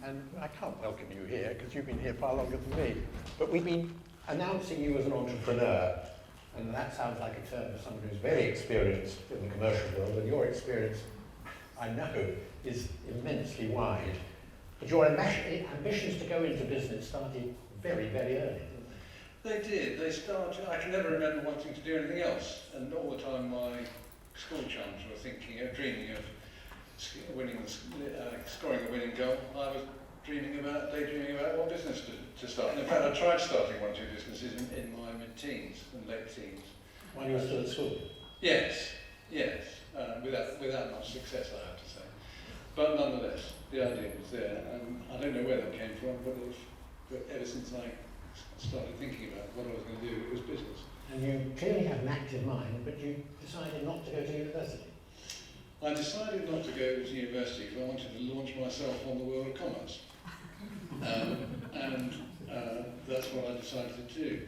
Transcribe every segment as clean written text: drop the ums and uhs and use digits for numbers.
and I can't welcome you here because you've been here far longer than me, but we've been announcing you as an entrepreneur, and that sounds like a term for someone who's very experienced in the commercial world, and your experience, I know, is immensely wide. But your ambitions to go into business started very, very early, didn't they? They did. They started. I can never remember wanting to do anything else, and all the time my school chums were thinking of dreaming of winning, scoring a winning goal. I was daydreaming about what business to start. And in fact, I tried starting one or two businesses in my mid-teens and late teens. When you were still at school? Yes, without much success, I have to say. But nonetheless, the idea was there, and I don't know where that came from, but ever since I started thinking about what I was going to do, it was business. And you clearly have an active mind, but you decided not to go to university. I decided not to go to university because I wanted to launch myself on the world of commerce. And that's what I decided to do.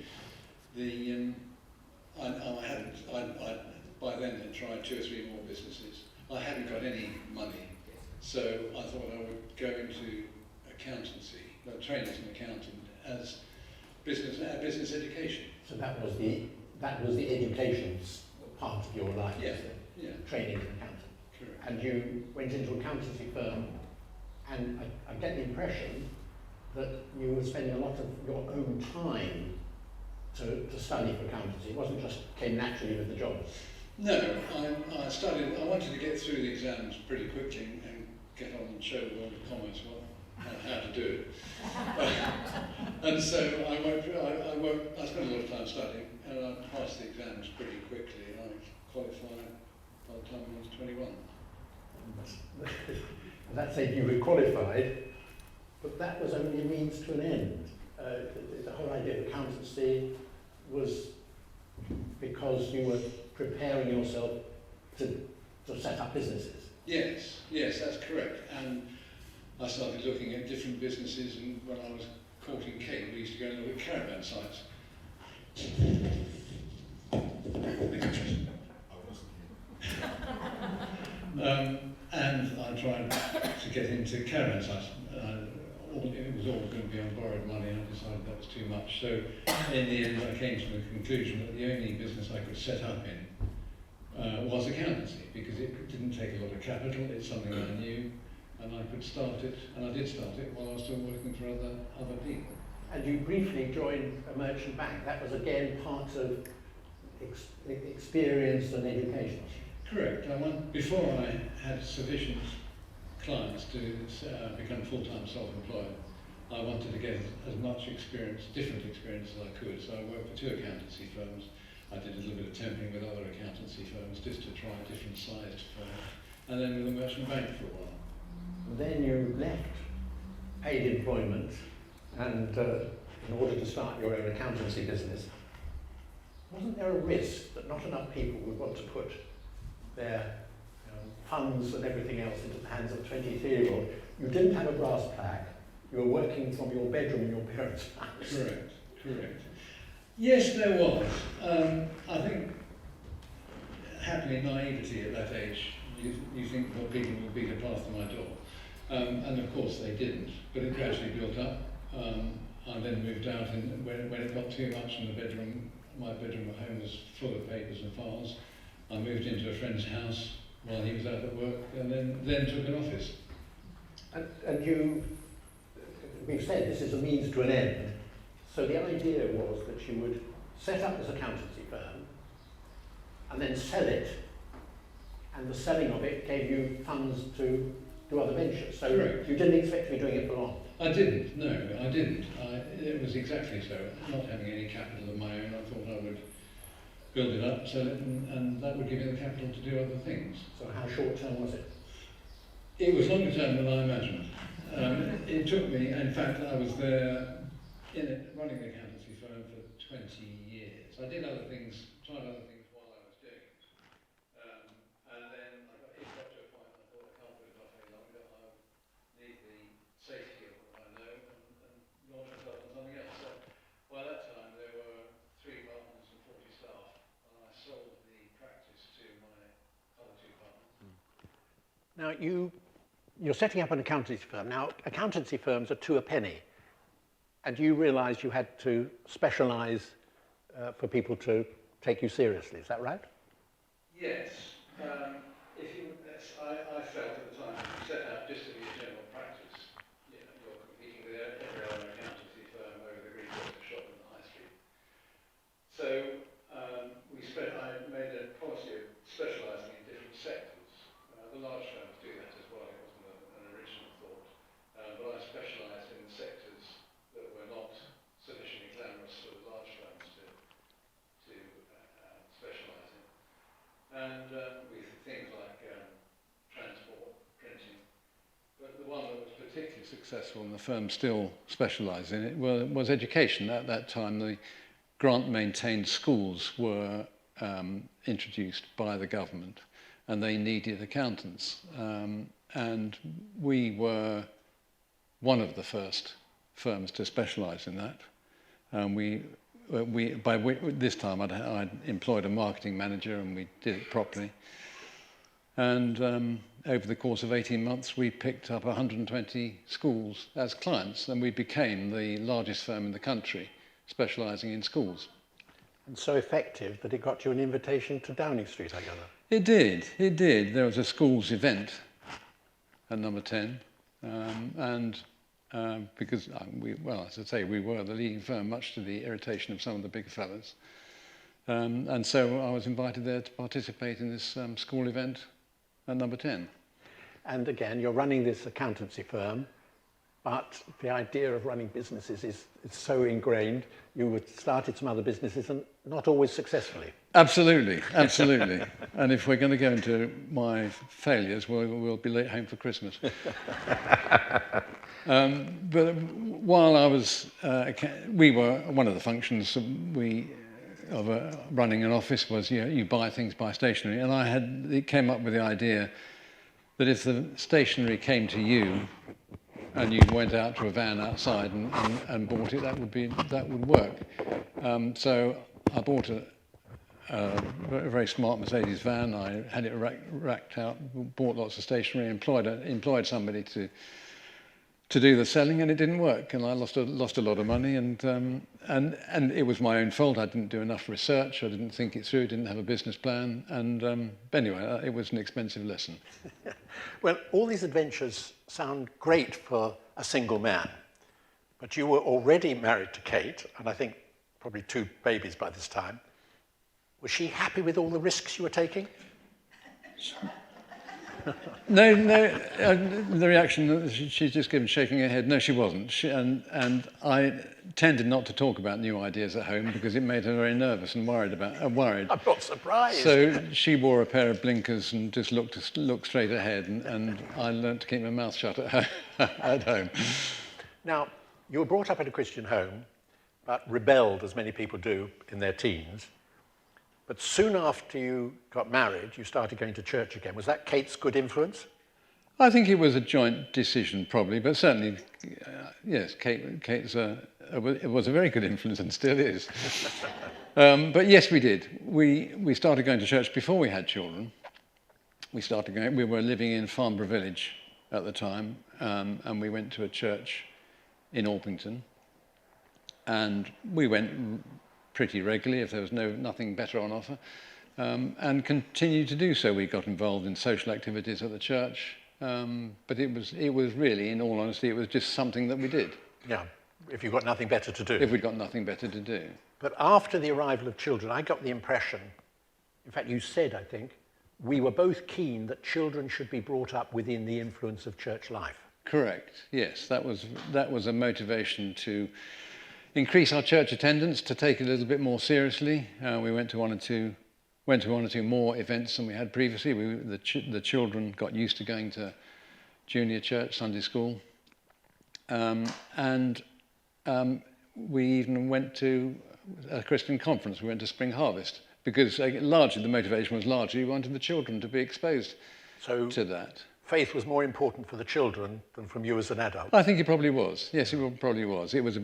I by then had tried 2 or 3 more businesses. I hadn't got any money, so I thought I would go into accountancy, train as an accountant, as business education. So that was the education part of your life, Yeah. Training as an accountant. Correct. And you went into an accountancy firm, and I get the impression that you were spending a lot of your own time to study for accountancy. It wasn't just came naturally with the job. No, I wanted to get through the exams pretty quickly and get on and show the world of commerce how to do it. And so I spent a lot of time studying, and I passed the exams pretty quickly, and I qualified by the time I was 21. And that said, you were qualified, but that was only a means to an end. The whole idea of accountancy was because you were preparing yourself to set up businesses. Yes, that's correct. And I started looking at different businesses, and when I was courting Kate, we used to go and look at caravan sites. And I tried to get into caravan sites. It was all going to be on borrowed money, and I decided that was too much. So in the end, I came to the conclusion that the only business I could set up in was accountancy, because it didn't take a lot of capital. It's something I knew, and I could start it, and I did start it while I was still working for other people. And you briefly joined a merchant bank. That was again part of experience and education. Correct. Before I had sufficient clients to become full-time self-employed, I wanted to get as much experience, different experience as I could. So I worked for 2 accountancy firms. I did a little bit of temping with other accountancy firms just to try different sized firms, and then with a merchant bank for a while. Then you left paid employment, and in order to start your own accountancy business, wasn't there a risk that not enough people would want to put their funds and everything else into the hands of a 23-year-old? You didn't have a brass plaque. You were working from your bedroom in your parents' house. Correct. Yes, there was. I think, happily, naivety at that age, you think what people would be to pass to my door. And of course they didn't, but it gradually built up. I then moved out, and when it got too much in the bedroom, my bedroom at home was full of papers and files. I moved into a friend's house while he was out at work, and then took an office. And we've said this is a means to an end. So the idea was that you would set up this accountancy firm and then sell it, and the selling of it gave you funds to do other ventures. So Correct. You didn't expect to be doing it for long. I didn't. It was exactly so. Not having any capital of my own, I thought I would build it up, sell it, and that would give me the capital to do other things. So how short term was it? It was longer term than I imagined. It took me, in fact, I was there running the accountancy firm for 20 years. I did other things, tried other things while I was doing it. And then it got to a point I thought I can't put it off any longer. I need the safety of what I know and launch myself on something else. So by that time there were 3 partners and 40 staff, and I sold the practice to my other 2 partners. Now you you're setting up an accountancy firm. Now, accountancy firms are 2 a penny, and you realised you had to specialise for people to take you seriously. Is that right? Yes. I felt at the time, if you set out just to be a general practice, you know, you're competing with every other accountancy firm over the green water shop in the high street. So I made a policy of specialising in different sectors. The large firms do that as well. It wasn't an original thought, but I specialised in the sectors that were not sufficiently glamorous for the large firms to specialise in, and with things like transport, printing. But the one that was particularly successful, and the firm still specialised in it, was education. At that time, the grant-maintained schools were introduced by the government, and they needed accountants. And we were one of the first firms to specialise in that. By this time, I'd employed a marketing manager, and we did it properly. And over the course of 18 months, we picked up 120 schools as clients, and we became the largest firm in the country, specialising in schools. And so effective that it got you an invitation to Downing Street, I gather. It did. There was a schools event at number 10, because, as I say, we were the leading firm, much to the irritation of some of the bigger fellas. And so I was invited there to participate in this school event at number 10. And again, you're running this accountancy firm, but the idea of running businesses is so ingrained. You started some other businesses, and not always successfully. Absolutely. And if we're going to go into my failures, we'll be late home for Christmas. But while I was, we were, one of the functions of running an office was, you buy things by stationery, and it came up with the idea that if the stationery came to you and you went out to a van outside and bought it, that would work. So I bought a very smart Mercedes van. I had it racked out, bought lots of stationery, employed somebody to do the selling, and it didn't work, and I lost a lot of money, and it was my own fault. I didn't do enough research. I didn't think it through. Didn't have a business plan, and anyway, it was an expensive lesson. Well, all these adventures sound great for a single man, but you were already married to Kate, and I think probably 2 babies by this time. Was she happy with all the risks you were taking? No. The reaction, she's just shaking her head. No, she wasn't. And I tended not to talk about new ideas at home because it made her very nervous and worried. I'm not surprised. So she wore a pair of blinkers and just looked straight ahead. And I learnt to keep my mouth shut at home. Now, you were brought up in a Christian home, but rebelled, as many people do, in their teens. But soon after you got married, you started going to church again. Was that Kate's good influence? I think it was a joint decision, probably, but certainly, yes, Kate's it was a very good influence and still is. But yes, we did. We started going to church before we had children. We were living in Farnborough Village at the time, and we went to a church in Orpington, and we went pretty regularly if there was nothing better on offer, and continued to do so. We got involved in social activities at the church, but it was really, in all honesty, it was just something that we did. Yeah, if you've got nothing better to do. If we'd got nothing better to do. But after the arrival of children, I got the impression, in fact you said, I think, we were both keen that children should be brought up within the influence of church life. Correct, yes. That was a motivation to increase our church attendance, to take it a little bit more seriously. We went to one or two more events than we had previously. The children got used to going to junior church, Sunday school, and we even went to a Christian conference. We went to Spring Harvest because largely the motivation was we wanted the children to be exposed to that. Faith was more important for the children than from you as an adult. I think it probably was. Yes, it probably was. It was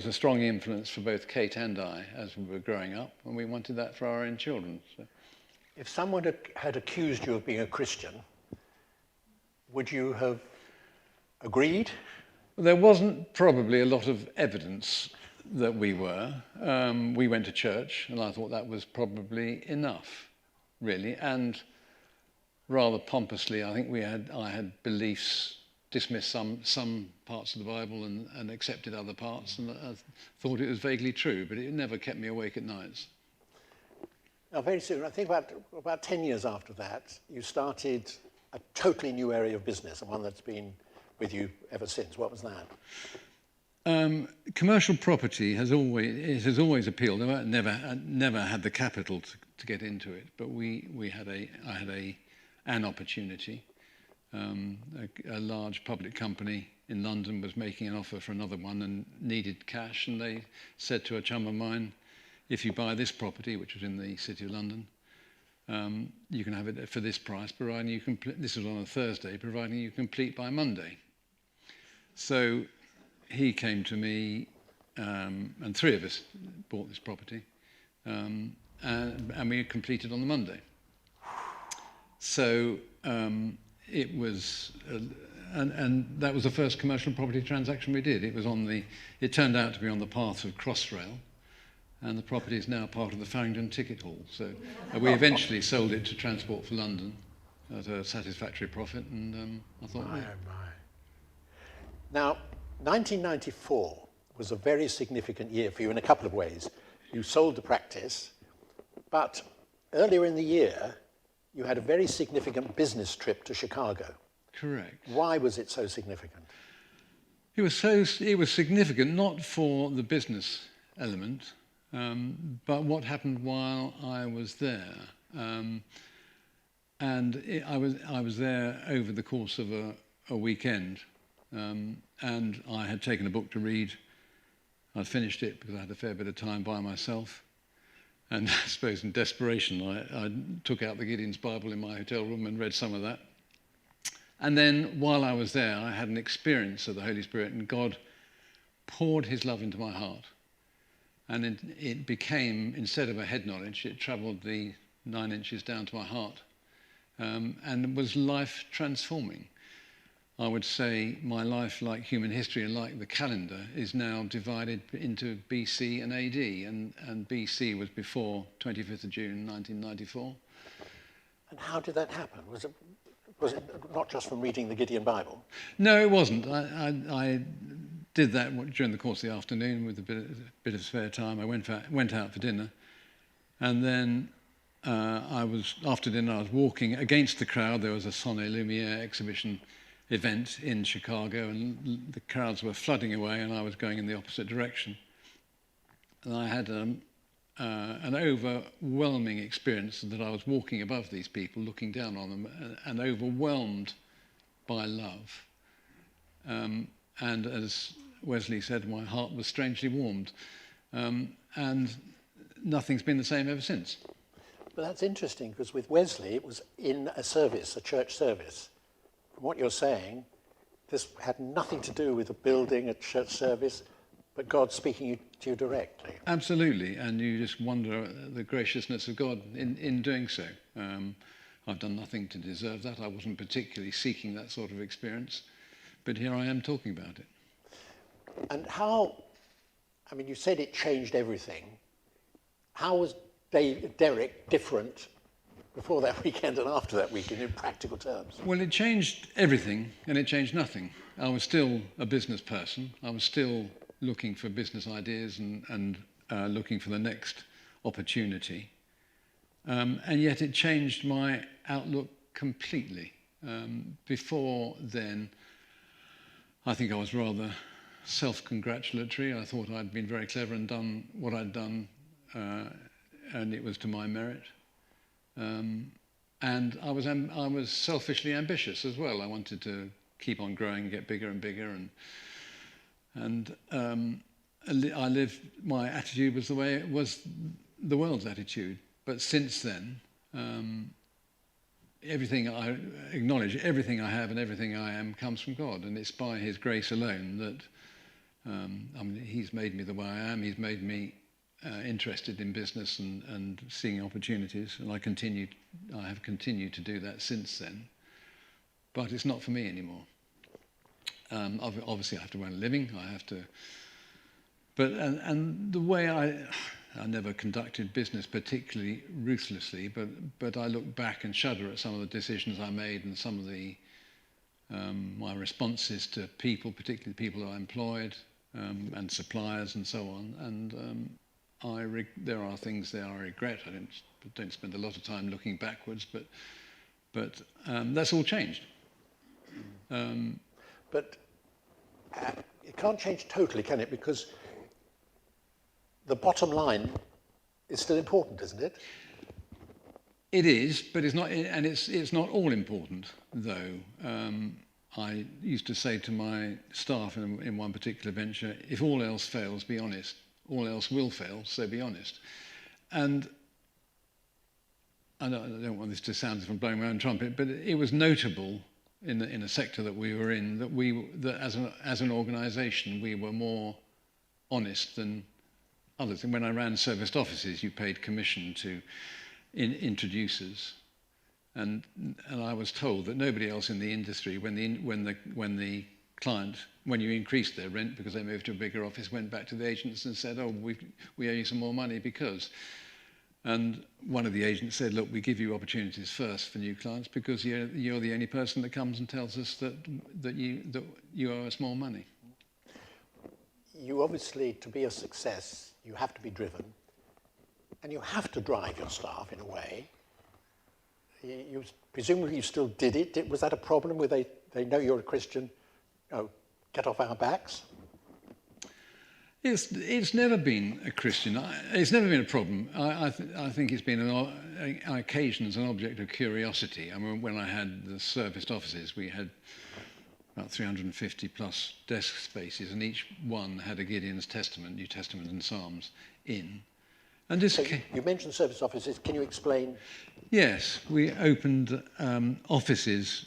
a strong influence for both Kate and I as we were growing up, and we wanted that for our own children. So. If someone had accused you of being a Christian, would you have agreed? There wasn't probably a lot of evidence that we were. We went to church, and I thought that was probably enough, really. And rather pompously, I think I had beliefs, dismissed some parts of the Bible and accepted other parts, and I thought it was vaguely true, but it never kept me awake at nights. Now, very soon, I think about 10 years after that, you started a totally new area of business, and one that's been with you ever since. What was that? Commercial property has always appealed. I never had the capital to get into it, but I had an opportunity. A large public company in London was making an offer for another one and needed cash, and they said to a chum of mine, if you buy this property, which was in the City of London, you can have it for this price, providing you complete. This was on a Thursday, providing you complete by Monday. So he came to me, and three of us bought this property, and we completed on the Monday. So it was, and that was the first commercial property transaction we did. It turned out to be on the path of Crossrail, and the property is now part of the Farringdon Ticket Hall. So we eventually sold it to Transport for London at a satisfactory profit, and I thought, My. Now, 1994 was a very significant year for you in a couple of ways. You sold the practice, but earlier in the year, you had a very significant business trip to Chicago. Correct. Why was it so significant? It was significant not for the business element, but what happened while I was there. I was there over the course of a weekend, and I had taken a book to read. I'd finished it because I had a fair bit of time by myself. And I suppose in desperation, I took out the Gideon's Bible in my hotel room and read some of that. And then while I was there, I had an experience of the Holy Spirit, and God poured his love into my heart. And it became, instead of a head knowledge, it travelled the 9 inches down to my heart, and it was life transforming. I would say my life, like human history and like the calendar, is now divided into BC and AD, and BC was before 25th of June 1994. And how did that happen? Was it not just from reading the Gideon Bible? No, it wasn't. I did that during the course of the afternoon with a bit of spare time. I went out for dinner, and then after dinner I was walking against the crowd. There was a Sonnet Lumiere exhibition event in Chicago, and the crowds were flooding away, and I was going in the opposite direction. And I had an overwhelming experience that I was walking above these people, looking down on them, and overwhelmed by love. And as Wesley said, my heart was strangely warmed. And nothing's been the same ever since. But that's interesting, because with Wesley, it was in a service, a church service. From what you're saying, this had nothing to do with a building, a church service, but God speaking to you directly. Absolutely, and you just wonder at the graciousness of God in doing so. I've done nothing to deserve that. I wasn't particularly seeking that sort of experience, but here I am talking about it. And you said it changed everything. How was Derek different before that weekend and after that weekend in practical terms? Well, it changed everything and it changed nothing. I was still a business person. I was still looking for business ideas and looking for the next opportunity. And yet it changed my outlook completely. Before then, I think I was rather self-congratulatory. I thought I'd been very clever and done what I'd done, and it was to my merit. And I was selfishly ambitious as well. I wanted to keep on growing and get bigger and bigger, and my attitude was the way it was the world's attitude. But since then, everything I acknowledge, everything I have and everything I am comes from God, and it's by his grace alone that he's made me the way I am. He's made me interested in business and seeing opportunities, and I have continued to do that since then. But it's not for me anymore. Obviously, I have to earn a living. I have to, but and the way I never conducted business particularly ruthlessly, but I look back and shudder at some of the decisions I made and some of the my responses to people, particularly people I employed and suppliers and so on. And there are things there I regret. I don't spend a lot of time looking backwards, but that's all changed. But it can't change totally, can it? Because the bottom line is still important, isn't it? It is, but it's not, and it's not all important, though. I used to say to my staff in one particular venture, if all else fails, be honest. All else will fail, so be honest. And I don't want this to sound as if I'm blowing my own trumpet, but it was notable in a sector that we were in that as an organisation we were more honest than others. And when I ran serviced offices, you paid commission to introducers, and I was told that nobody else in the industry, when the client, when you increased their rent because they moved to a bigger office, went back to the agents and said, "Oh, we owe you some more money because." And one of the agents said, "Look, we give you opportunities first for new clients because you're the only person that comes and tells us that you owe us more money." You obviously, to be a success, you have to be driven, and you have to drive your staff in a way. You presumably you still did it. Was that a problem where they know you're a Christian? Oh, get off our backs. It's never been a Christian. It's never been a problem. I think it's been on occasions an object of curiosity. I mean, when I had the serviced offices, we had about 350 plus desk spaces, and each one had a Gideon's Testament, New Testament and Psalms in. And this so you mentioned service offices. Can you explain? Yes, we opened offices,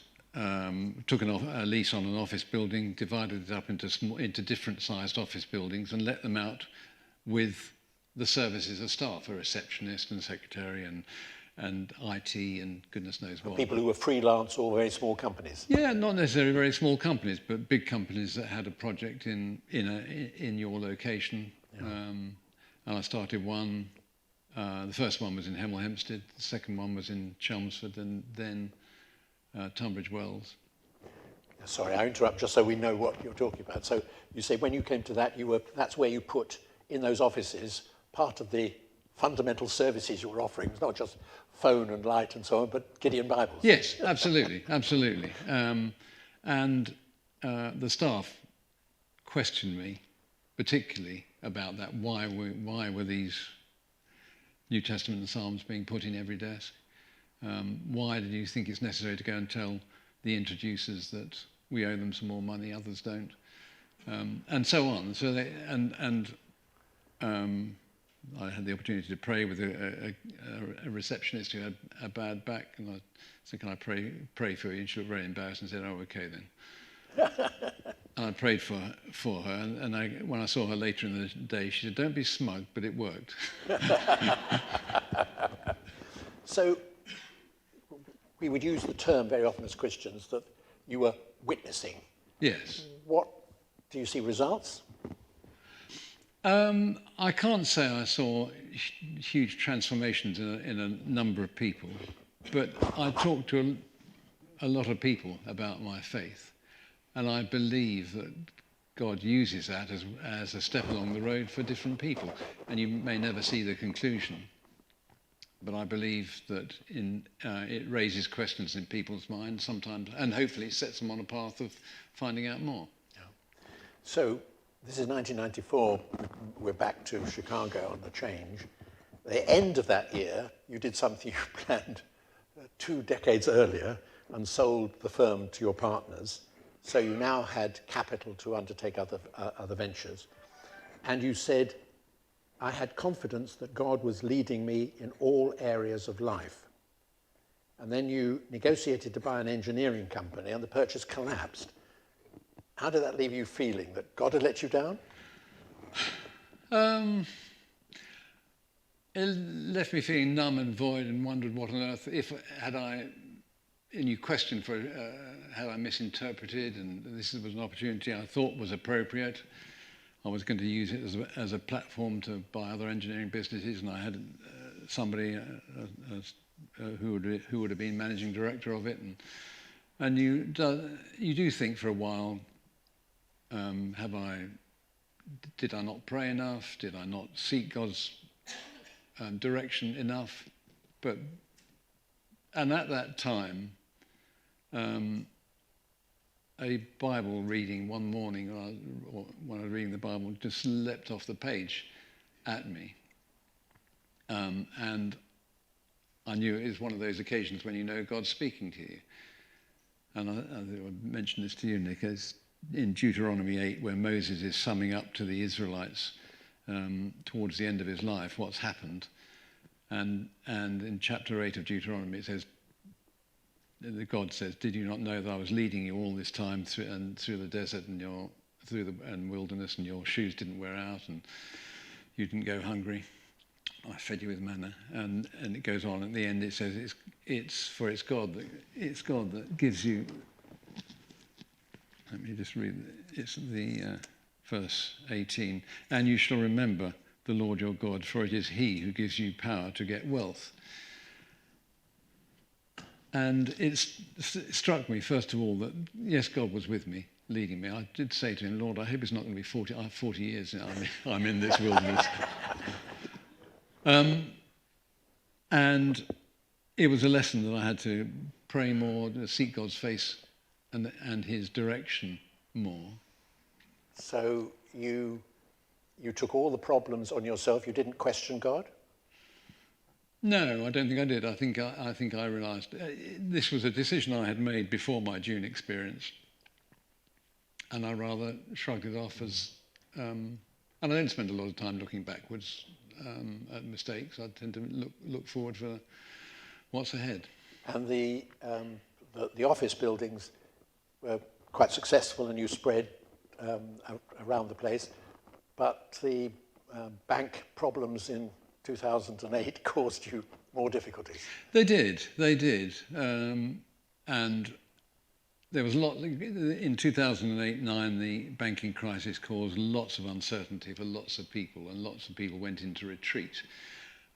took a lease on an office building, divided it up into different sized office buildings and let them out with the services of staff, a receptionist and secretary and IT and goodness knows what. People who were freelance or very small companies? Yeah, not necessarily very small companies, but big companies that had a project in your location. Yeah. And I started one. The first one was in Hemel Hempstead. The second one was in Chelmsford, and then Tunbridge Wells. Sorry, I interrupt just so we know what you're talking about. So you say when you came to that, that's where you put in those offices part of the fundamental services you were offering. It's not just phone and light and so on, but Gideon Bibles. Yes, absolutely, absolutely. And the staff questioned me particularly about that. Why were these New Testament and Psalms being put in every desk? Why did you think it's necessary to go and tell the introducers that we owe them some more money, others don't? And so on. So I had the opportunity to pray with a receptionist who had a bad back, and I said, "Can I pray for you?" And she looked very embarrassed and said, "Oh, okay then." And I prayed for her, and when I saw her later in the day, she said, "Don't be smug, but it worked." So we would use the term very often as Christians that you were witnessing. Yes. What do you see results? I can't say I saw huge transformations in a number of people, but I talked to a lot of people about my faith, and I believe that God uses that as a step along the road for different people, and you may never see the conclusion, but I believe that it raises questions in people's minds sometimes, and hopefully sets them on a path of finding out more. Yeah. So this is 1994. We're back to Chicago on the change. At the end of that year, you did something you planned 2 decades earlier and sold the firm to your partners. So you now had capital to undertake other ventures. And you said, "I had confidence that God was leading me in all areas of life." And then you negotiated to buy an engineering company and the purchase collapsed. How did that leave you feeling? That God had let you down? It left me feeling numb and void and wondered what on earth, had I and you question for how I misinterpreted, and this was an opportunity I thought was appropriate. I was going to use it as a platform to buy other engineering businesses, and I had somebody who would have been managing director of it, and you do think for a while, did I not pray enough? Did I not seek God's direction enough? And at that time, a Bible reading one morning, when I was reading the Bible, just leapt off the page at me. And I knew it was one of those occasions when you know God's speaking to you. And I mentioned this to you, Nick, as in Deuteronomy 8, where Moses is summing up to the Israelites towards the end of his life what's happened. And in chapter 8 of Deuteronomy, it says, God says, "Did you not know that I was leading you all this time through the desert and and wilderness, and your shoes didn't wear out, and you didn't go hungry? I fed you with manna." And it goes on. At the end, it says, "It's God that gives you." Let me just read. It's the verse 18. "And you shall remember the Lord your God, for it is He who gives you power to get wealth." And it struck me, first of all, that yes, God was with me, leading me. I did say to him, "Lord, I hope it's not going to be 40. I have 40 years now. I'm in this wilderness." And it was a lesson that I had to pray more, to seek God's face and His direction more. So you took all the problems on yourself. You didn't question God? No, I don't think I did. I think I realised this was a decision I had made before my June experience, and I rather shrugged it off as. And I don't spend a lot of time looking backwards at mistakes. I tend to look forward for what's ahead. And the office buildings were quite successful, and you spread around the place. But the bank problems in 2008 caused you more difficulties. They did. And there was a lot. In 2008-9, the banking crisis caused lots of uncertainty for lots of people, and lots of people went into retreat.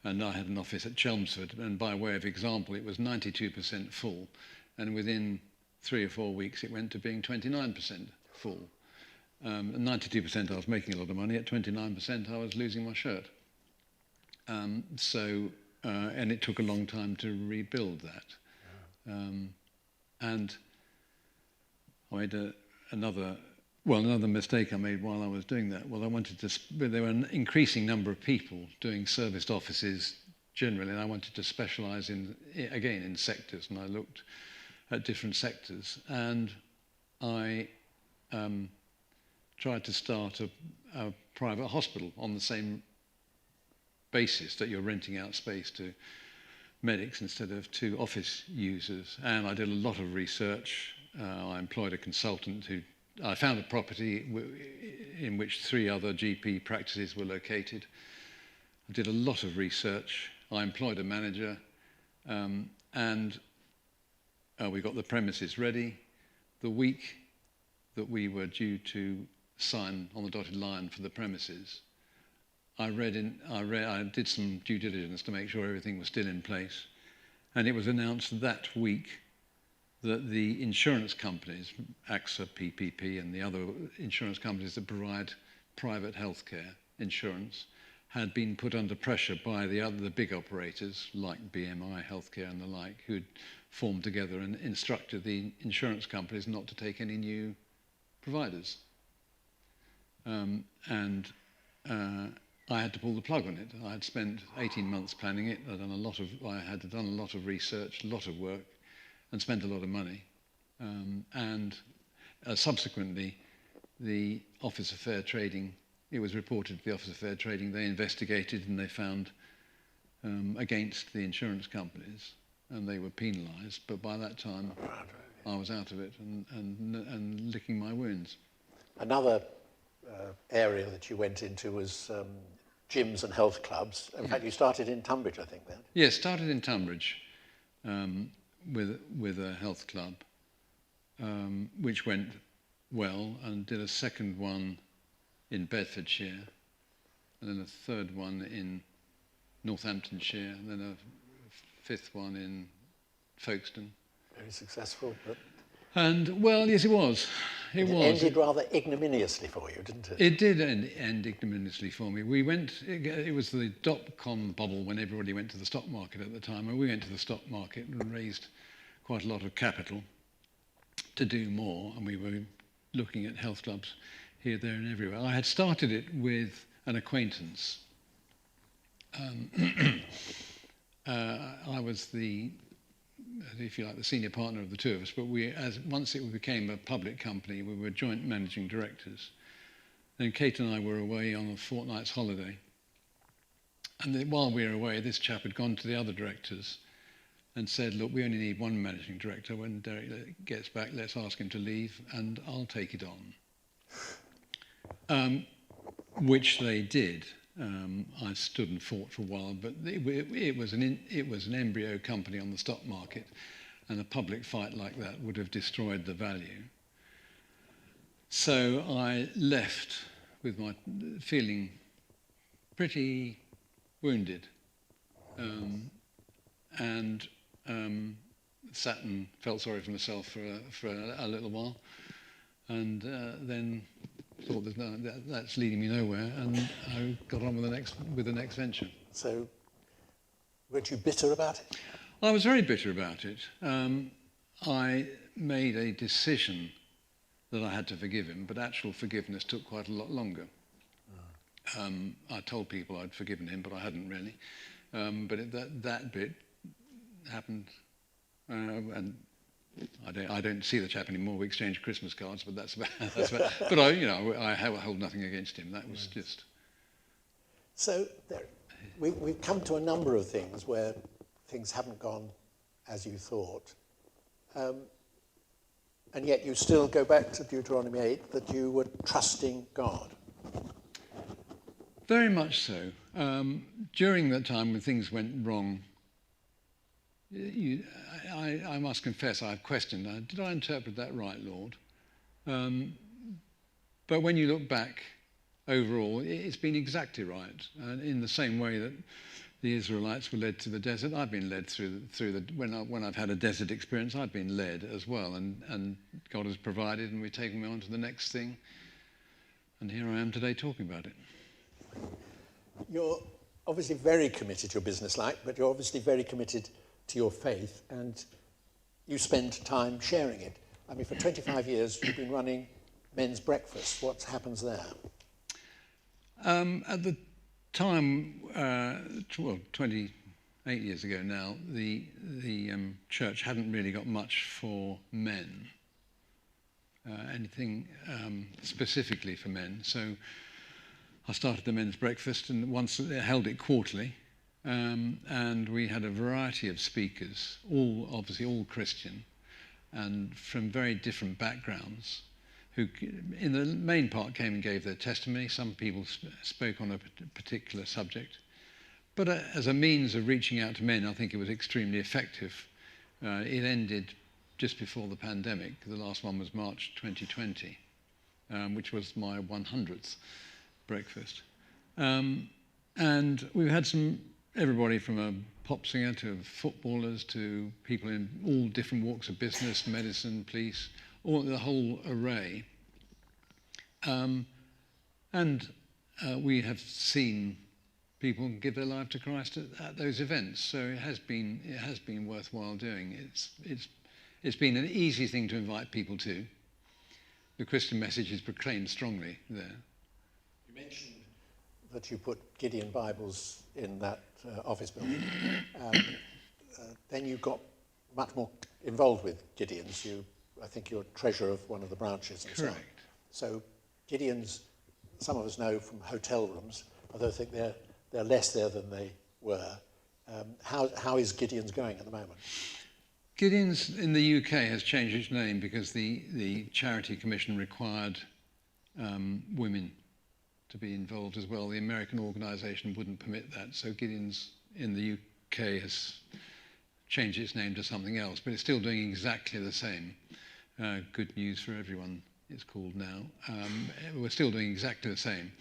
And I had an office at Chelmsford, and by way of example, it was 92% full, and within 3 or 4 weeks, it went to being 29% full. At 92%, I was making a lot of money. At 29%, I was losing my shirt. And it took a long time to rebuild that. And I made another mistake I made while I was doing that. Well, there were an increasing number of people doing serviced offices generally, and I wanted to specialise in sectors, and I looked at different sectors, and I tried to start a private hospital on the same basis that you're renting out space to medics instead of to office users. And I did a lot of research. I employed a consultant I found a property in which 3 other GP practices were located. I did a lot of research. I employed a manager, and we got the premises ready. The week that we were due to sign on the dotted line for the premises, I did some due diligence to make sure everything was still in place, and it was announced that week that the insurance companies, AXA, PPP, and the other insurance companies that provide private healthcare insurance, had been put under pressure by the big operators like BMI Healthcare and the like, who'd formed together and instructed the insurance companies not to take any new providers. I had to pull the plug on it. I had spent 18 months planning it. I had done a lot of research, a lot of work, and spent a lot of money. Subsequently, the Office of Fair Trading, it was reported to the Office of Fair Trading, they investigated and they found against the insurance companies, and they were penalised. But by that time, I was out of it and licking my wounds. Another area that you went into was gyms and health clubs. In fact, you started in Tunbridge, I think, then. Yes, started in Tunbridge, with a health club, which went well, and did a second one in Bedfordshire, and then a third one in Northamptonshire, and then a fifth one in Folkestone. Very successful, but And, well, yes, it was. It was. ended rather ignominiously for you, didn't it? It did end ignominiously for me. We went, it was the dot-com bubble when everybody went to the stock market at the time, and we went to the stock market and raised quite a lot of capital to do more, and we were looking at health clubs here, there and everywhere. I had started it with an acquaintance. I was the, if you like, the senior partner of the two of us, but once it became a public company, we were joint managing directors. Then Kate and I were away on a fortnight's holiday. And then while we were away, this chap had gone to the other directors and said, look, we only need one managing director. When Derek gets back, let's ask him to leave and I'll take it on. Which they did. I stood and fought for a while, but it was an embryo company on the stock market, and a public fight like that would have destroyed the value. So I left with my feeling pretty wounded, and sat and felt sorry for myself for a little while, and then thought that's leading me nowhere, and I got on with the next venture. So, weren't you bitter about it? I was very bitter about it. I made a decision that I had to forgive him, but actual forgiveness took quite a lot longer. I told people I'd forgiven him, but I hadn't really. But that bit happened, and I don't see the chap anymore. We exchange Christmas cards, but that's about. But I hold nothing against him. That was just. So we've come to a number of things where things haven't gone as you thought, and yet you still go back to Deuteronomy 8 that you were trusting God. Very much so. During that time when things went wrong, I must confess I've questioned, did I interpret that right, Lord? But when you look back, overall, it's been exactly right. In the same way that the Israelites were led to the desert, I've been led through when I've had a desert experience, I've been led as well, and God has provided, and we've taken me on to the next thing. And here I am today talking about it. You're obviously very committed to your business life, but you're obviously very committed to your faith, and you spend time sharing it. I mean, for 25 years, you've been running men's breakfast. What happens there? At the time, 28 years ago now, the church hadn't really got much for men, anything specifically for men. So I started the men's breakfast, and once they held it quarterly. And we had a variety of speakers, obviously all Christian, and from very different backgrounds, who in the main part came and gave their testimony. Some people spoke on a particular subject. But as a means of reaching out to men, I think it was extremely effective. It ended just before the pandemic. The last one was March 2020, which was my 100th breakfast. And we've had everybody from a pop singer to footballers to people in all different walks of business, medicine, police, the whole array. And we have seen people give their life to Christ at those events. So it has been worthwhile doing. It's been an easy thing to invite people to. The Christian message is proclaimed strongly there. You mentioned that you put Gideon Bibles in that office building. Then you got much more involved with Gideon's. I think you're treasurer of one of the branches and Correct. So on. So Gideon's, some of us know from hotel rooms, although I think they're less there than they were. How is Gideon's going at the moment? Gideon's in the UK has changed its name because the Charity Commission required women to be involved as well. The American organisation wouldn't permit that, so Gideon's in the UK has changed its name to something else, but it's still doing exactly the same. Good News for Everyone, it's called now. We're still doing exactly the same,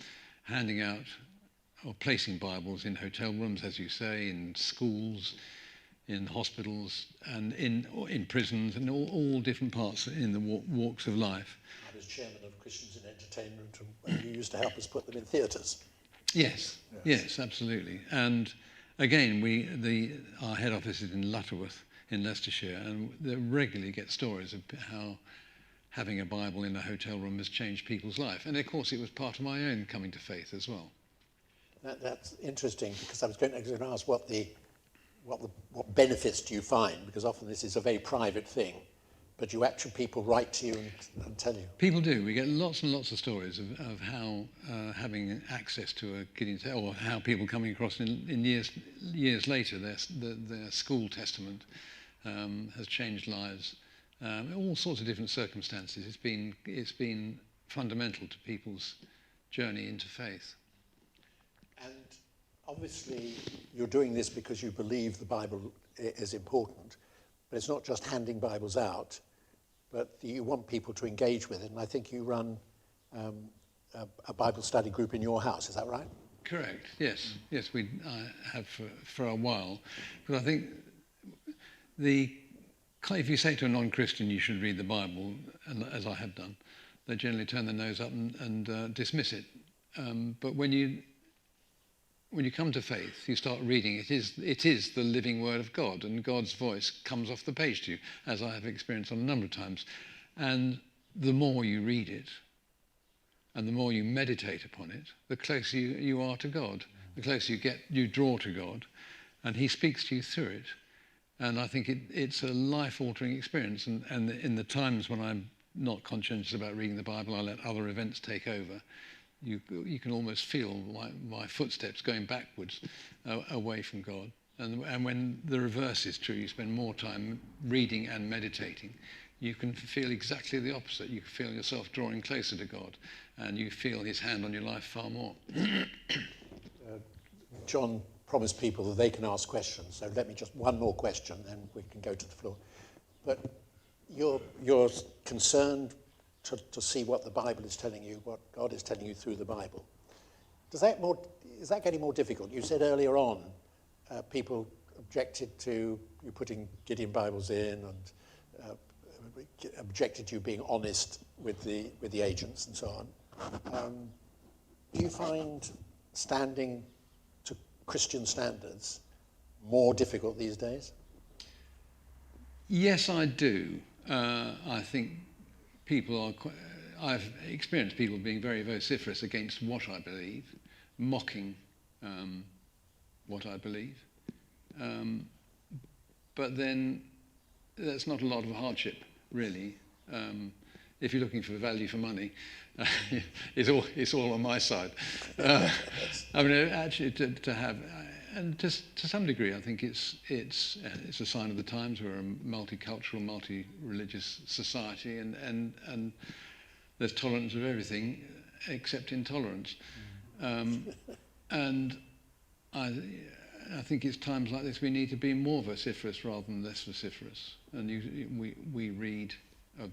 handing out or placing Bibles in hotel rooms, as you say, in schools, in hospitals, and in prisons, and all different parts in the walks of life. I was chairman of Christians in Entertainment, and you used to help us put them in theatres. Yes, absolutely. And again, our head office is in Lutterworth in Leicestershire, and they regularly get stories of how having a Bible in a hotel room has changed people's life. And of course, it was part of my own coming to faith as well. That's interesting, because I was going to ask what benefits do you find, because often this is a very private thing, but people write to you and tell you. People do. We get lots and lots of stories of how having access to a Gideon's, or how people coming across in years later, their school testament has changed lives. All sorts of different circumstances. It's been fundamental to people's journey into faith. And obviously, you're doing this because you believe the Bible is important, but it's not just handing Bibles out, but you want people to engage with it. And I think you run a Bible study group in your house. Is that right? Correct. Yes. Yes, I have for a while. But I think if you say to a non-Christian you should read the Bible, as I have done, they generally turn their nose up and dismiss it. But when you come to faith, you start reading, it is the living word of God, and God's voice comes off the page to you, as I have experienced on a number of times. And the more you read it, and the more you meditate upon it, the closer you are to God, the closer you draw to God, and he speaks to you through it. And I think it's a life-altering experience. And in the times when I'm not conscientious about reading the Bible, I let other events take over. You can almost feel my footsteps going backwards away from God. And when the reverse is true, you spend more time reading and meditating, you can feel exactly the opposite. You can feel yourself drawing closer to God, and you feel his hand on your life far more. John promised people that they can ask questions, so let me just one more question, then we can go to the floor. But you're concerned to see what the Bible is telling you, what God is telling you through the Bible. Is that getting more difficult? You said earlier on people objected to you putting Gideon Bibles in, and objected to you being honest with the agents and so on. Do you find standing to Christian standards more difficult these days? Yes, I do. I think I've experienced people being very vociferous against what I believe, mocking what I believe. But then that's not a lot of hardship, really. If you're looking for value for money, it's all on my side. I mean, actually, to have, and just to some degree, I think it's a sign of the times. We're a multicultural, multi-religious society, and there's tolerance of everything except intolerance. And I think it's times like this we need to be more vociferous rather than less vociferous. And we read of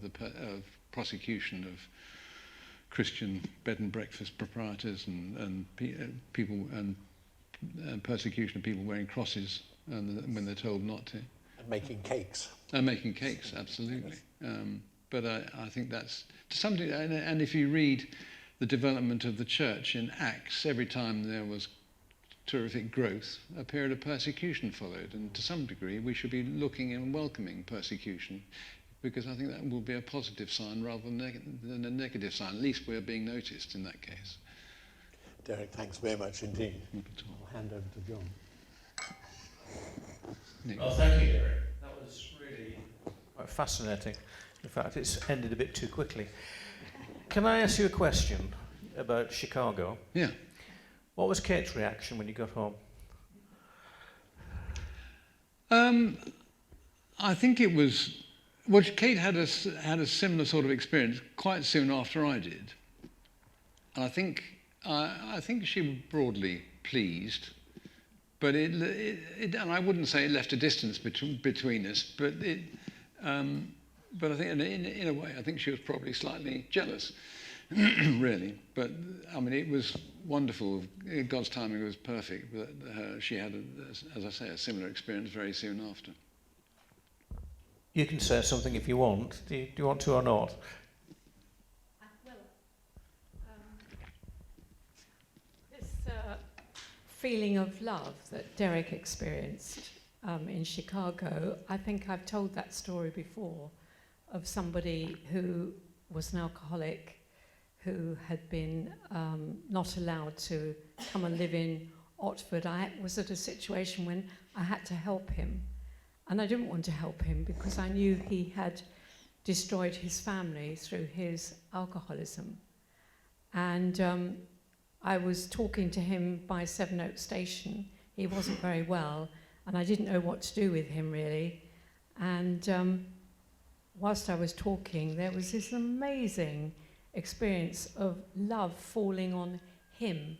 prosecution of Christian bed and breakfast proprietors and people, and persecution of people wearing crosses when they're told not to. And making cakes. And making cakes, absolutely. But I think that's to some degree, and if you read the development of the church in Acts, every time there was terrific growth, a period of persecution followed, and to some degree we should be looking and welcoming persecution, because I think that will be a positive sign rather than a negative sign. At least we're being noticed in that case. Derek, thanks very much indeed. I'll hand over to John. Well, thank you, Derek. That was really quite fascinating. In fact, it's ended a bit too quickly. Can I ask you a question about Chicago? Yeah. What was Kate's reaction when you got home? I think it was. Well, Kate had a similar sort of experience quite soon after I did, and I think she was broadly pleased. but and I wouldn't say it left a distance between us, but but I think in a way, I think she was probably slightly jealous, really. But I mean, it was wonderful. God's timing was perfect. But she had, as I say, a similar experience very soon after. You can say something if you want. Do you want to or not? This feeling of love that Derek experienced in Chicago, I think I've told that story before, of somebody who was an alcoholic who had been not allowed to come and live in Otford. I was at a situation when I had to help him. And I didn't want to help him because I knew he had destroyed his family through his alcoholism. And I was talking to him by Sevenoaks station. He wasn't very well, and I didn't know what to do with him, really. And whilst I was talking, there was this amazing experience of love falling on him.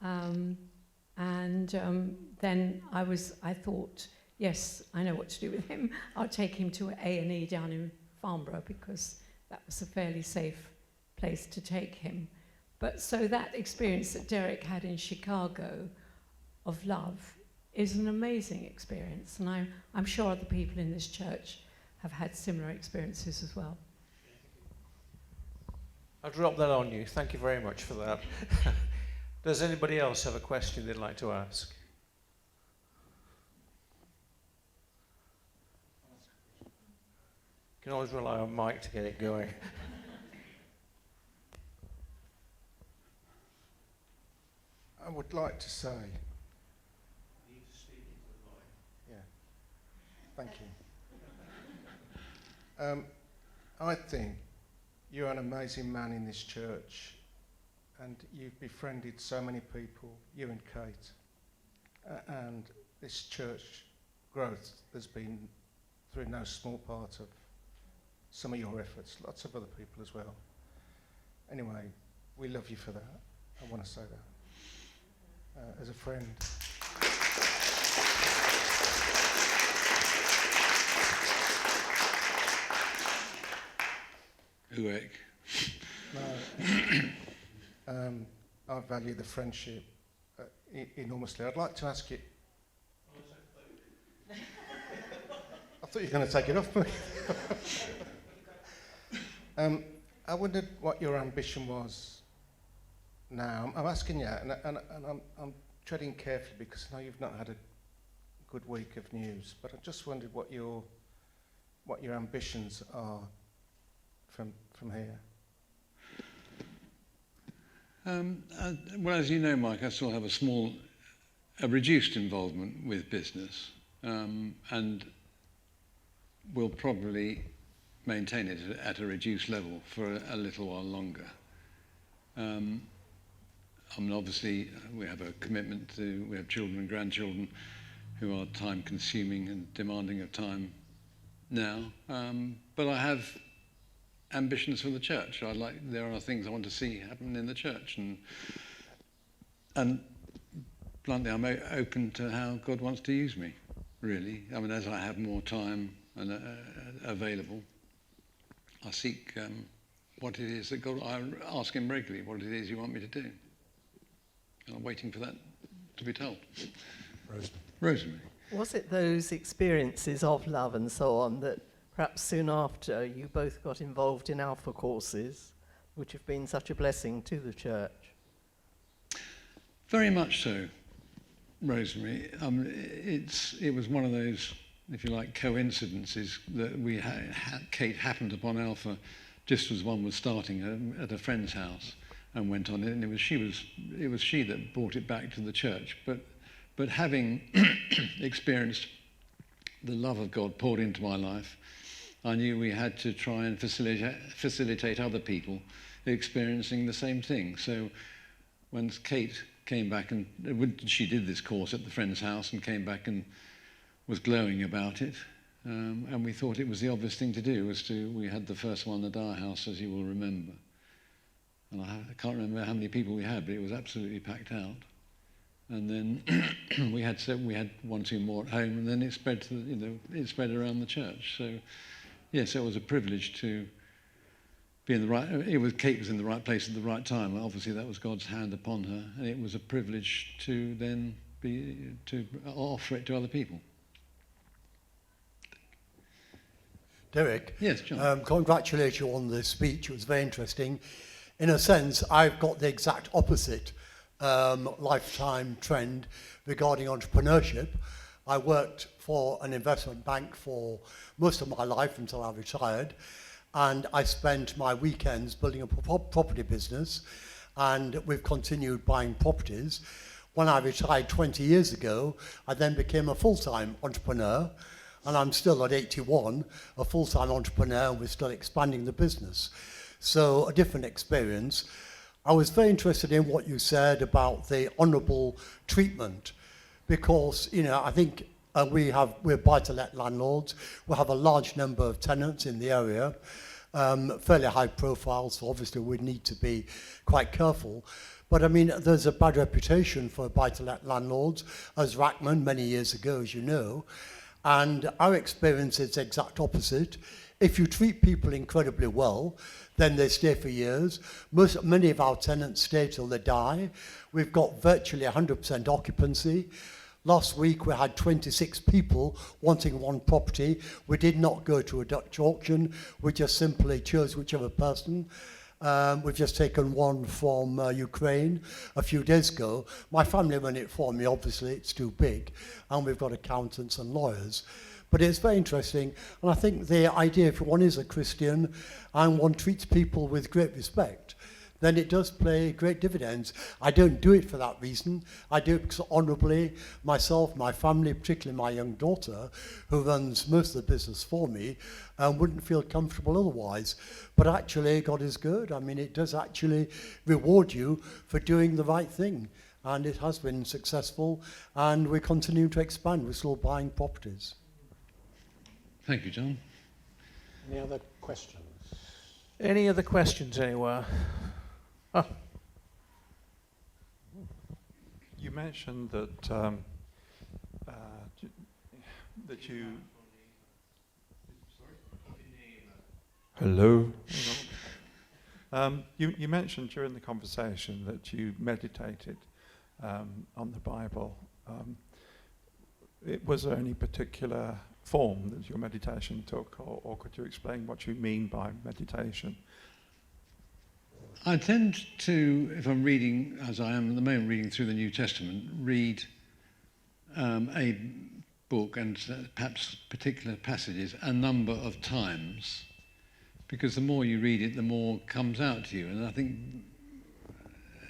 Then I thought, yes, I know what to do with him. I'll take him to A&E down in Farnborough because that was a fairly safe place to take him. But so that experience that Derek had in Chicago of love is an amazing experience. And I'm sure other people in this church have had similar experiences as well. I'll drop that on you. Thank you very much for that. Does anybody else have a question they'd like to ask? You can always rely on Mike to get it going. I would like to say... Yeah. Thank you. I think you're an amazing man in this church, and you've befriended so many people, you and Kate. And this church growth has been through no small part of some of your efforts, lots of other people as well. Anyway, we love you for that. I want to say that. As a friend. Uek. No. I value the friendship enormously. I'd like to ask you... I thought you were going to take it off me. I wondered what your ambition was now. I'm asking you, and I'm treading carefully because I know you've not had a good week of news, but I just wondered what your ambitions are from here. Well, as you know, Mike, I still have a reduced involvement with business, and will probably maintain it at a reduced level for a little while longer. I mean, obviously, we have a commitment we have children and grandchildren who are time-consuming and demanding of time now, but I have ambitions for the church. There are things I want to see happen in the church, and bluntly, I'm open to how God wants to use me, really. I mean, as I have more time and available, I seek what it is that God, I ask him regularly what it is you want me to do. And I'm waiting for that to be told. Rosemary. Was it those experiences of love and so on that perhaps soon after you both got involved in Alpha courses, which have been such a blessing to the church? Very much so, Rosemary. It was one of those, if you like, coincidences that we Kate happened upon Alpha just as one was starting at a friend's house and went on it, and it was she that brought it back to the church. But having experienced the love of God poured into my life, I knew we had to try and facilitate other people experiencing the same thing. So when Kate came back, and she did this course at the friend's house and came back and was glowing about it, and we thought it was the obvious thing to do. We had the first one at our house, as you will remember. And I can't remember how many people we had, but it was absolutely packed out. and then we had 1, 2 more at home, and then it spread it spread around the church. So yes, it was a privilege to be in the right. Kate was in the right place at the right time. Obviously, that was God's hand upon her, and it was a privilege to then to offer it to other people. Derek, Yes, John. Congratulations on the speech. It was very interesting. In a sense, I've got the exact opposite lifetime trend regarding entrepreneurship. I worked for an investment bank for most of my life until I retired, and I spent my weekends building a property business, and we've continued buying properties. When I retired 20 years ago, I then became a full-time entrepreneur, and I'm still at 81, a full-time entrepreneur, and we're still expanding the business. So a different experience. I was very interested in what you said about the honourable treatment, because, I think we're buy-to-let landlords. We have a large number of tenants in the area, fairly high profile, so obviously we need to be quite careful. But I mean, there's a bad reputation for buy-to-let landlords, as Rackman many years ago, as you know. And our experience is the exact opposite. If you treat people incredibly well, then they stay for years. Many of our tenants stay till they die. We've got virtually 100% occupancy. Last week we had 26 people wanting one property. We did not go to a Dutch auction. We just simply chose whichever person. We've just taken one from Ukraine a few days ago. My family ran it for me, obviously, it's too big, and we've got accountants and lawyers. But it's very interesting, and I think the idea, if one is a Christian and one treats people with great respect, then it does play great dividends. I don't do it for that reason. I do it honourably. Myself, my family, particularly my young daughter, who runs most of the business for me, wouldn't feel comfortable otherwise. But actually, God is good. I mean, it does actually reward you for doing the right thing. And it has been successful, and we continue to expand. We're still buying properties. Thank you, John. Any other questions? Any other questions anywhere? Oh. You mentioned that that you. Hello. You mentioned during the conversation that you meditated on the Bible. Was there any particular form that your meditation took, or could you explain what you mean by meditation? I tend to, if I'm reading, as I am at the moment, reading through the New Testament, read a book and perhaps particular passages a number of times, because the more you read it, the more comes out to you. And I think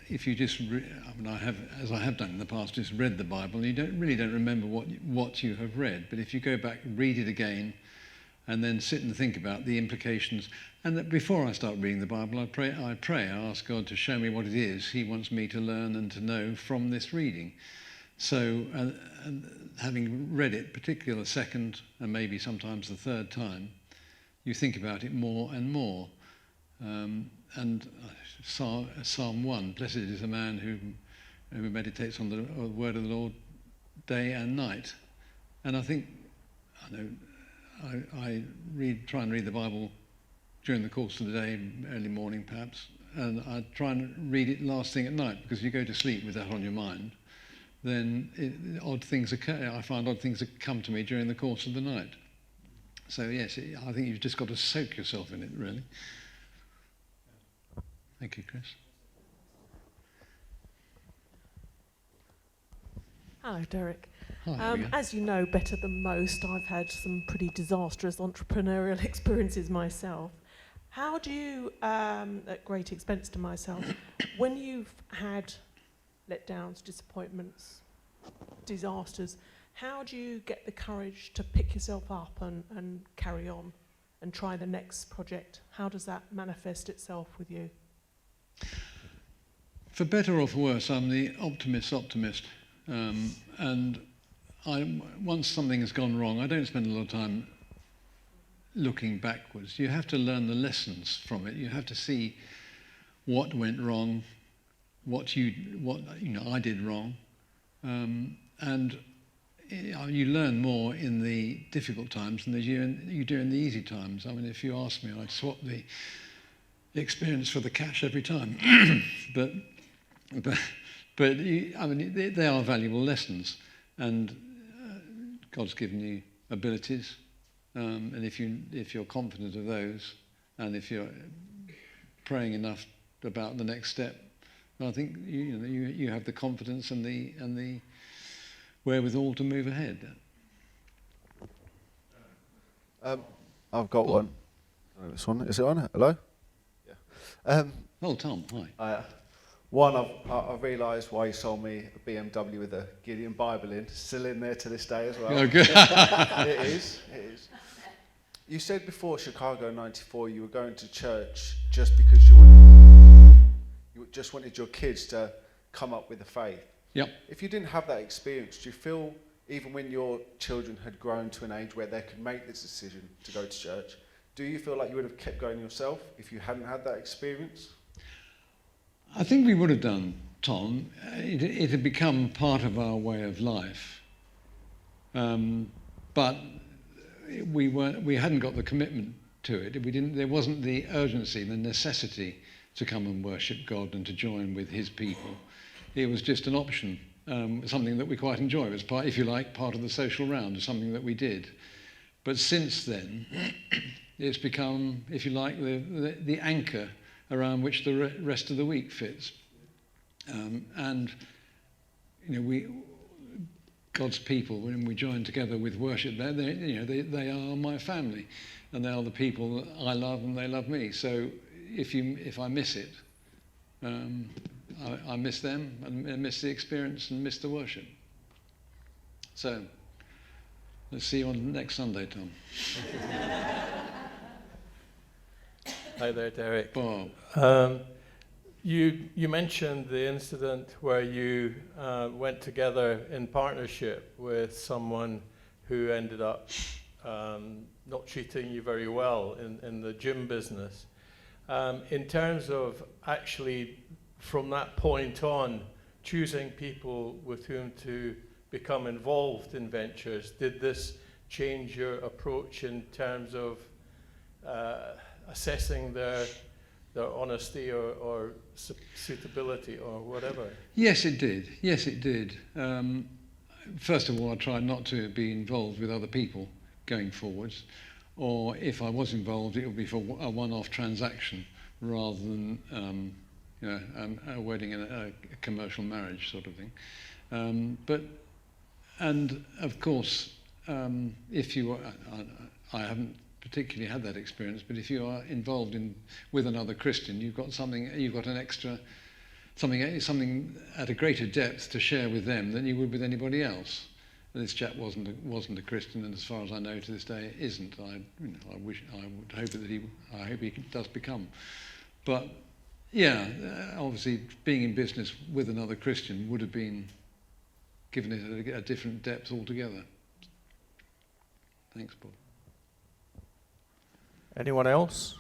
if you just, as I have done in the past, just read the Bible, you don't remember what you have read. But if you go back, read it again, and then sit and think about the implications. And that before I start reading the Bible, I pray, I ask God to show me what it is He wants me to learn and to know from this reading. So, and having read it, particularly the second and maybe sometimes the third time, you think about it more and more. And Psalm 1, blessed is the man who meditates on the word of the Lord day and night. And I think, I try and read the Bible during the course of the day, early morning perhaps, and I try and read it last thing at night, because if you go to sleep with that on your mind, then odd things occur. I find odd things that come to me during the course of the night. So yes, I think you've just got to soak yourself in it, really. Thank you, Chris. Hello, Derek. Hi, as you know better than most, I've had some pretty disastrous entrepreneurial experiences myself. How do you, at great expense to myself, when you've had letdowns, disappointments, disasters, how do you get the courage to pick yourself up and carry on and try the next project? How does that manifest itself with you? For better or for worse, I'm the optimist. And once something has gone wrong, I don't spend a lot of time looking backwards. You have to learn the lessons from it. You have to see what went wrong, what I did wrong, And you learn more in the difficult times than you do in the easy times. I mean, if you ask me, I'd swap the experience for the cash every time. but I mean, they are valuable lessons, and God's given you abilities, and if you're confident of those, and if you're praying enough about the next step, I think you have the confidence and the wherewithal to move ahead. I've got one. This one, is it on? Hello? Yeah. Tom, hi. One, I've realised why you sold me a BMW with a Gideon Bible in. Still in there to this day as well. Oh, good. It is. You said before Chicago '94 you were going to church just because you just wanted your kids to come up with the faith. Yep. If you didn't have that experience, do you feel, even when your children had grown to an age where they could make this decision to go to church, do you feel like you would have kept going yourself if you hadn't had that experience? I think we would have done, Tom. It had become part of our way of life, but we hadn't got the commitment to it. There wasn't the urgency, the necessity to come and worship God and to join with His people. It was just an option, something that we quite enjoy. It was part, if you like, part of the social round, something that we did. But since then, it's become, if you like, the anchor around which the rest of the week fits. And God's people, when we join together with worship, they are my family, and they are the people that I love, and they love me. So if I miss it, I miss them, and miss the experience, and miss the worship. So let's see you on next Sunday, Tom. Hi there, Derek. Bob. You mentioned the incident where you went together in partnership with someone who ended up not treating you very well in the gym business. In terms of actually, from that point on, choosing people with whom to become involved in ventures, did this change your approach in terms of assessing their honesty or suitability or whatever? Yes, it did. Yes, it did. First of all, I tried not to be involved with other people going forwards, or if I was involved, it would be for a one-off transaction rather than a wedding and a commercial marriage sort of thing. And of course, if you are, I haven't particularly had that experience, but if you are involved with another Christian, you've got an extra something at a greater depth to share with them than you would with anybody else. And this chap wasn't a Christian, and as far as I know to this day isn't. I would hope that I hope he does become. But yeah, obviously being in business with another Christian would have been given it a different depth altogether. Thanks, Bob. Anyone else?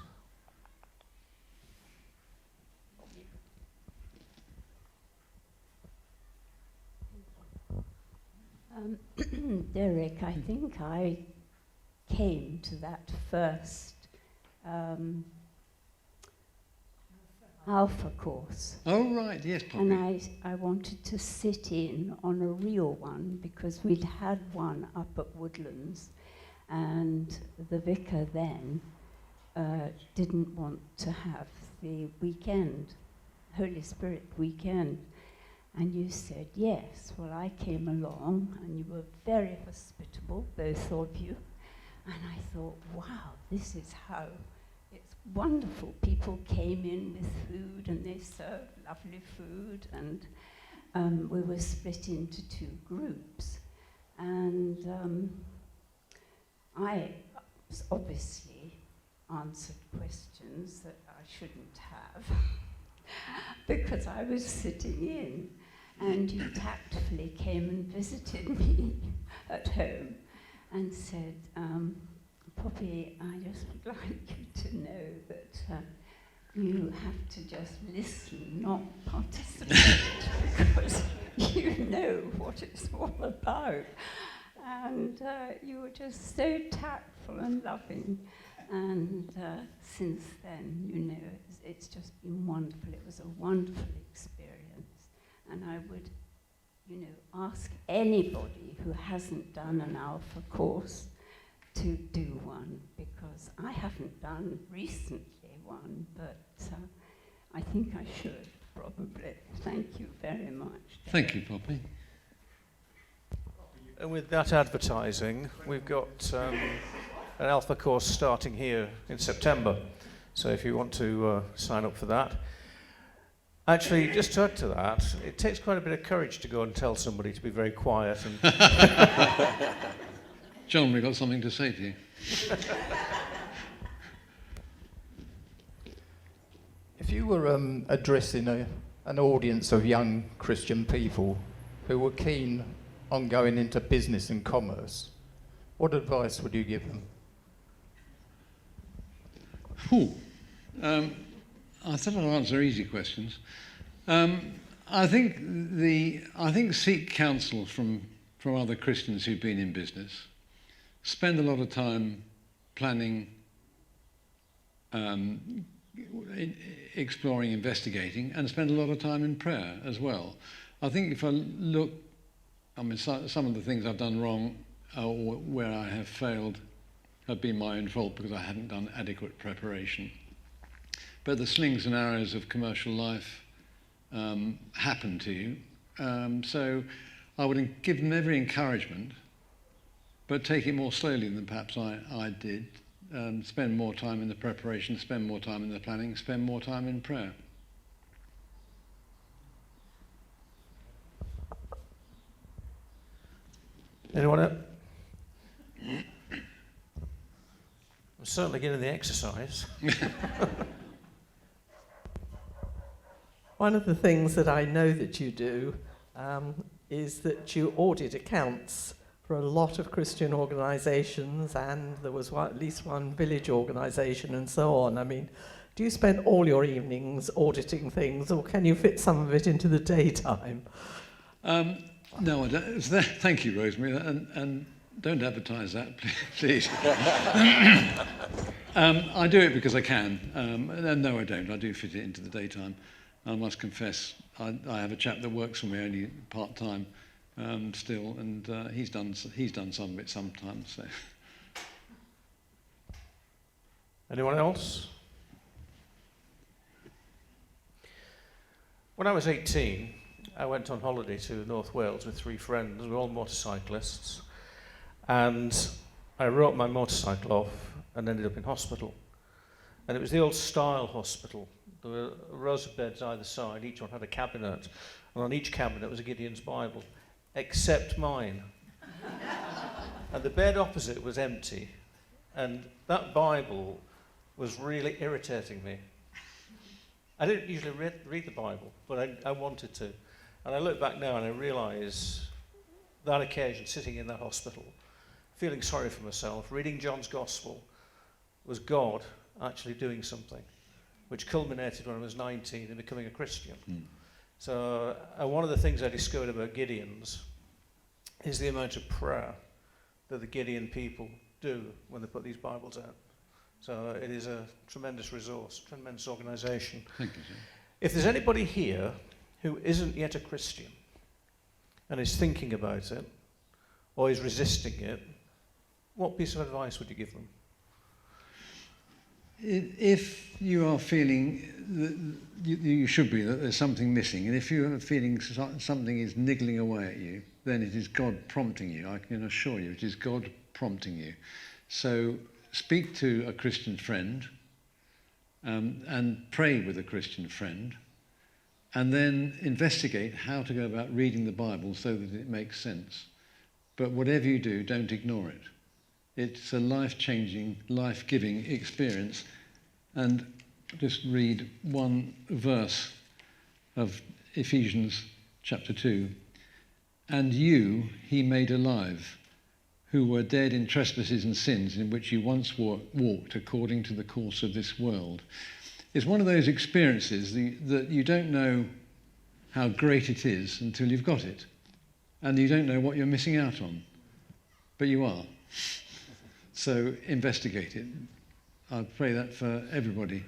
Derek, I think I came to that first Alpha course. Oh, right, yes, Poppy. And I wanted to sit in on a real one because we'd had one up at Woodlands, and the vicar then didn't want to have the weekend, Holy Spirit weekend. And you said yes. Well, I came along and you were very hospitable, both of you. And I thought, wow, this is how it's wonderful. People came in with food and they served lovely food, and we were split into two groups. And I obviously answered questions that I shouldn't have because I was sitting in, and you tactfully came and visited me at home and said, Poppy, I just would like you to know that you have to just listen, not participate, because you know know what it's all about. And you were just so tactful and loving. And since then, you know, it's just been wonderful. It was a wonderful experience. And I would, you know, ask anybody who hasn't done an Alpha course to do one, because I haven't done recently one, but I think I should, probably. Thank you very much. Thank you, Poppy. And with that advertising, we've got an Alpha course starting here in September. So if you want to sign up for that. Actually, just to add to that, it takes quite a bit of courage to go and tell somebody to be very quiet. And John, we've got something to say to you. If you were addressing an audience of young Christian people who were keen on going into business and commerce, what advice would you give them? I said I'd answer easy questions. I think seek counsel from other Christians who've been in business. Spend a lot of time planning, exploring, investigating, and spend a lot of time in prayer as well. I think if I look, some of the things I've done wrong or where I have failed have been my own fault because I hadn't done adequate preparation. But the slings and arrows of commercial life happen to you. So I would give them every encouragement, but take it more slowly than perhaps I did. Spend more time in the preparation, spend more time in the planning, spend more time in prayer. anyone else? I'm certainly getting the exercise. One of the things that I know that you do is that you audit accounts for a lot of Christian organisations, and there was at least one village organisation and so on. I mean, do you spend all your evenings auditing things, or can you fit some of it into the daytime? No, I don't. Thank you, Rosemary, and don't advertise that, please. I do it because I can. No, I don't. I do fit it into the daytime. I must confess, I have a chap that works for me only part-time still, and he's done some of it sometimes. So. Anyone else? When I was 18, I went on holiday to North Wales with 3 friends. We were all motorcyclists. And I wrote my motorcycle off and ended up in hospital. And it was the old style hospital. There were rows of beds either side. Each one had a cabinet. And on each cabinet was a Gideon's Bible, except mine. And the bed opposite was empty. And that Bible was really irritating me. I didn't usually read the Bible, but I wanted to. And I look back now and I realise that occasion, sitting in that hospital, feeling sorry for myself, reading John's Gospel, was God actually doing something, which culminated when I was 19 in becoming a Christian. So one of the things I discovered about Gideons is the amount of prayer that the Gideon people do when they put these Bibles out. So it is a tremendous resource, tremendous organisation. Thank you, sir. If there's anybody here who isn't yet a Christian and is thinking about it or is resisting it, what piece of advice would you give them? If you are feeling that you should be, that there's something missing, and if you are feeling something is niggling away at you, then it is God prompting you. I can assure you, it is God prompting you. So speak to a Christian friend and pray with a Christian friend, and then investigate how to go about reading the Bible so that it makes sense. But whatever you do, don't ignore it. It's a life-changing, life-giving experience. And just read one verse of Ephesians chapter 2. And you he made alive, who were dead in trespasses and sins, in which you once walked according to the course of this world. It's one of those experiences that you don't know how great it is until you've got it. and you don't know what you're missing out on, but you are. So investigate it. I pray that for everybody,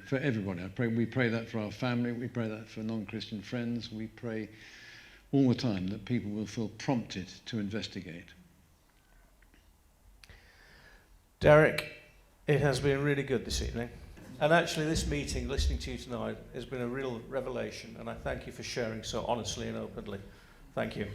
we pray that for our family, we pray that for non-Christian friends, we pray all the time that people will feel prompted to investigate. Derek, it has been really good this evening. And actually this meeting, listening to you tonight, has been a real revelation, and I thank you for sharing so honestly and openly. Thank you.